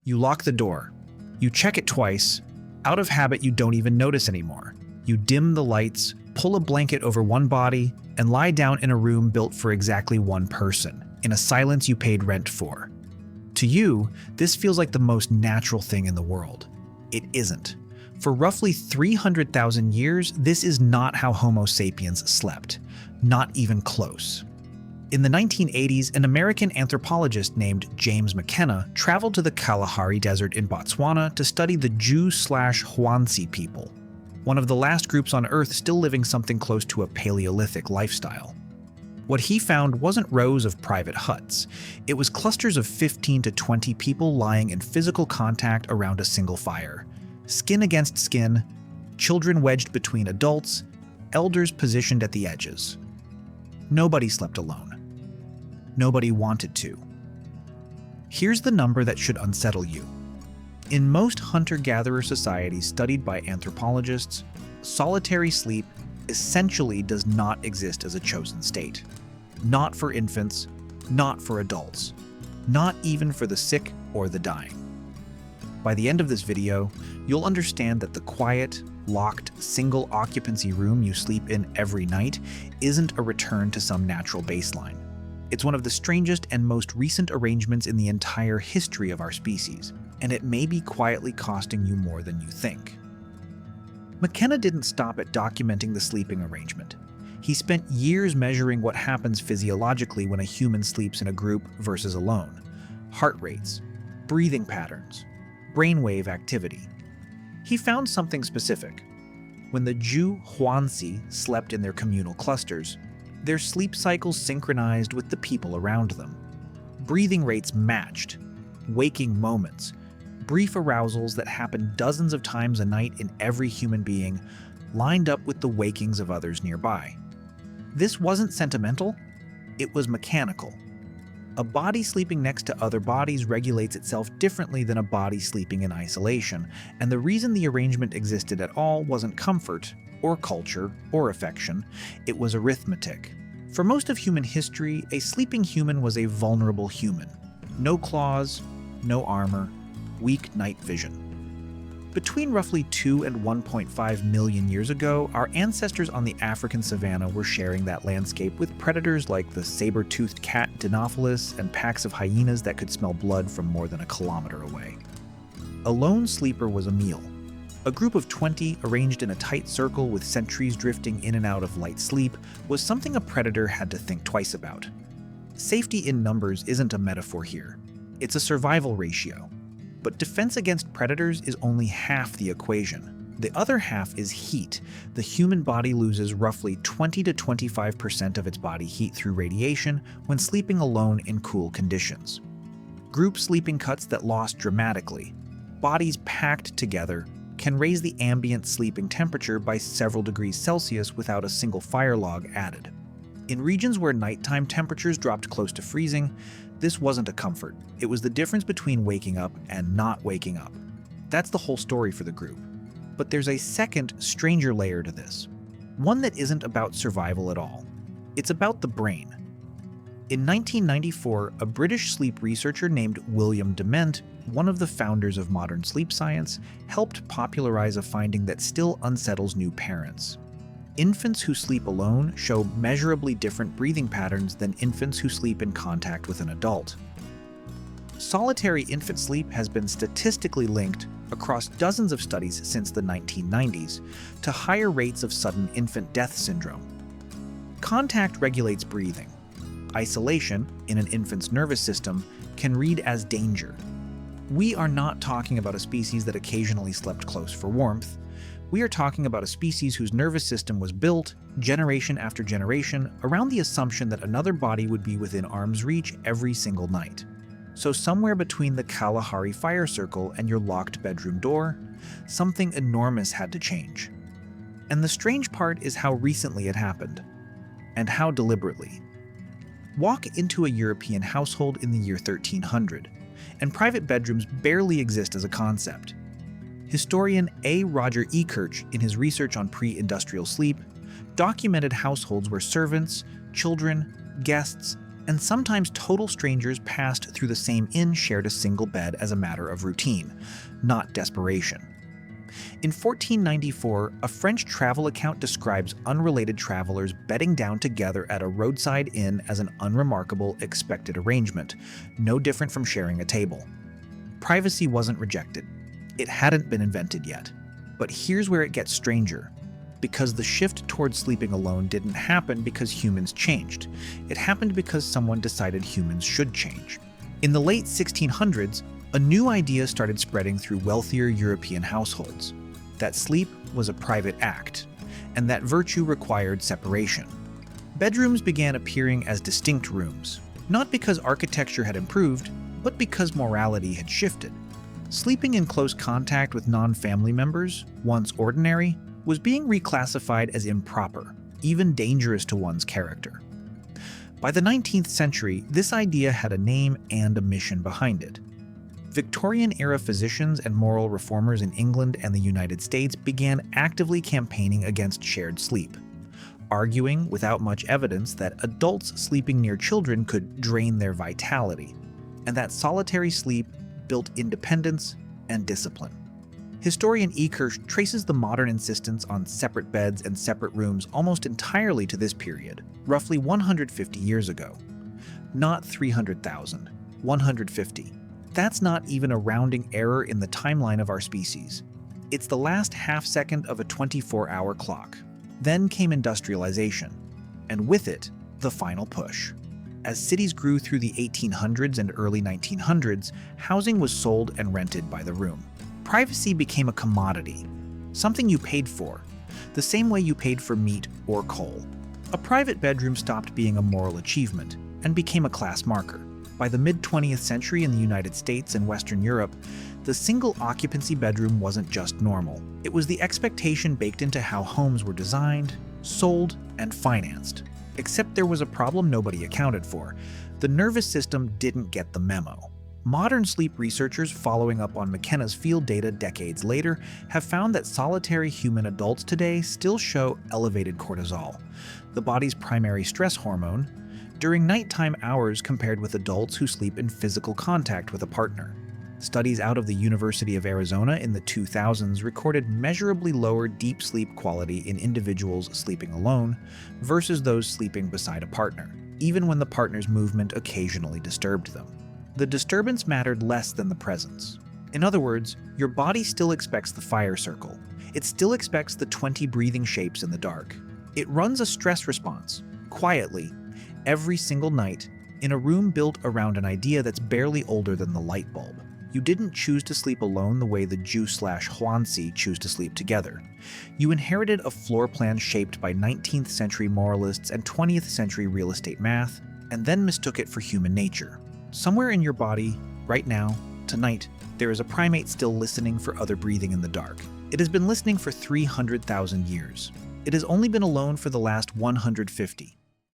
You lock the door. You check it twice. Out of habit, you don't even notice anymore. You dim the lights, pull a blanket over one body, and lie down in a room built for exactly one person, in a silence you paid rent for. To you, this feels like the most natural thing in the world. It isn't. For roughly 300,000 years, this is not how Homo sapiens slept. Not even close. In the 1980s, an American anthropologist named James McKenna traveled to the Kalahari Desert in Botswana to study the Jew/Huansi people, one of the last groups on Earth still living something close to a Paleolithic lifestyle. What he found wasn't rows of private huts. It was clusters of 15 to 20 people lying in physical contact around a single fire. Skin against skin, children wedged between adults, elders positioned at the edges. Nobody slept alone. Nobody wanted to. Here's the number that should unsettle you. In most hunter-gatherer societies studied by anthropologists, solitary sleep essentially does not exist as a chosen state. Not for infants, not for adults, not even for the sick or the dying. By the end of this video, you'll understand that the quiet, locked, single-occupancy room you sleep in every night isn't a return to some natural baseline. It's one of the strangest and most recent arrangements in the entire history of our species, and it may be quietly costing you more than you think. McKenna didn't stop at documenting the sleeping arrangement. He spent years measuring what happens physiologically when a human sleeps in a group versus alone. Heart rates, breathing patterns, brainwave activity. He found something specific. When the Jew/Huansi slept in their communal clusters, their sleep cycles synchronized with the people around them. Breathing rates matched, waking moments, brief arousals that happened dozens of times a night in every human being, lined up with the wakings of others nearby. This wasn't sentimental, it was mechanical. A body sleeping next to other bodies regulates itself differently than a body sleeping in isolation, and the reason the arrangement existed at all wasn't comfort, or culture, or affection, it was arithmetic. For most of human history, a sleeping human was a vulnerable human. No claws, no armor, weak night vision. Between roughly 2 and 1.5 million years ago, our ancestors on the African savanna were sharing that landscape with predators like the saber-toothed cat Dinophilus and packs of hyenas that could smell blood from more than a kilometer away. A lone sleeper was a meal. A group of 20, arranged in a tight circle with sentries drifting in and out of light sleep, was something a predator had to think twice about. Safety in numbers isn't a metaphor here. It's a survival ratio. But defense against predators is only half the equation. The other half is heat. The human body loses roughly 20 to 25% of its body heat through radiation when sleeping alone in cool conditions. Group sleeping cuts that lost dramatically, bodies packed together, can raise the ambient sleeping temperature by several degrees Celsius without a single fire log added. In regions where nighttime temperatures dropped close to freezing, this wasn't a comfort. It was the difference between waking up and not waking up. That's the whole story for the group. But there's a second, stranger layer to this. One that isn't about survival at all. It's about the brain. In 1994, a British sleep researcher named William Dement, one of the founders of modern sleep science, helped popularize a finding that still unsettles new parents. Infants who sleep alone show measurably different breathing patterns than infants who sleep in contact with an adult. Solitary infant sleep has been statistically linked across dozens of studies since the 1990s to higher rates of sudden infant death syndrome. Contact regulates breathing. Isolation, in an infant's nervous system, can read as danger. We are not talking about a species that occasionally slept close for warmth. We are talking about a species whose nervous system was built, generation after generation, around the assumption that another body would be within arm's reach every single night. So somewhere between the Kalahari fire circle and your locked bedroom door, something enormous had to change. And the strange part is how recently it happened, and how deliberately. Walk into a European household in the year 1300, and private bedrooms barely exist as a concept. Historian A. Roger Ekirch, in his research on pre-industrial sleep, documented households where servants, children, guests, and sometimes total strangers passed through the same inn shared a single bed as a matter of routine, not desperation. In 1494, a French travel account describes unrelated travelers bedding down together at a roadside inn as an unremarkable, expected arrangement, no different from sharing a table. Privacy wasn't rejected. It hadn't been invented yet. But here's where it gets stranger. Because the shift towards sleeping alone didn't happen because humans changed. It happened because someone decided humans should change. In the late 1600s, a new idea started spreading through wealthier European households. That sleep was a private act, and that virtue required separation. Bedrooms began appearing as distinct rooms, not because architecture had improved, but because morality had shifted. Sleeping in close contact with non-family members, once ordinary, was being reclassified as improper, even dangerous to one's character. By the 19th century, this idea had a name and a mission behind it. Victorian-era physicians and moral reformers in England and the United States began actively campaigning against shared sleep, arguing without much evidence that adults sleeping near children could drain their vitality, and that solitary sleep built independence and discipline. Historian E. Kirsch traces the modern insistence on separate beds and separate rooms almost entirely to this period, roughly 150 years ago. Not 300,000, 150. That's not even a rounding error in the timeline of our species. It's the last half-second of a 24-hour clock. Then came industrialization, and with it, the final push. As cities grew through the 1800s and early 1900s, housing was sold and rented by the room. Privacy became a commodity, something you paid for, the same way you paid for meat or coal. A private bedroom stopped being a moral achievement and became a class marker. By the mid-20th century in the United States and Western Europe, the single-occupancy bedroom wasn't just normal. It was the expectation baked into how homes were designed, sold, and financed. Except there was a problem nobody accounted for. The nervous system didn't get the memo. Modern sleep researchers following up on McKenna's field data decades later have found that solitary human adults today still show elevated cortisol, the body's primary stress hormone, during nighttime hours compared with adults who sleep in physical contact with a partner. Studies out of the University of Arizona in the 2000s recorded measurably lower deep sleep quality in individuals sleeping alone versus those sleeping beside a partner, even when the partner's movement occasionally disturbed them. The disturbance mattered less than the presence. In other words, your body still expects the fire circle. It still expects the 20 breathing shapes in the dark. It runs a stress response, quietly, every single night, in a room built around an idea that's barely older than the light bulb. You didn't choose to sleep alone the way the Jew/Huansi choose to sleep together. You inherited a floor plan shaped by 19th century moralists and 20th century real estate math, and then mistook it for human nature. Somewhere in your body, right now, tonight, there is a primate still listening for other breathing in the dark. It has been listening for 300,000 years. It has only been alone for the last 150.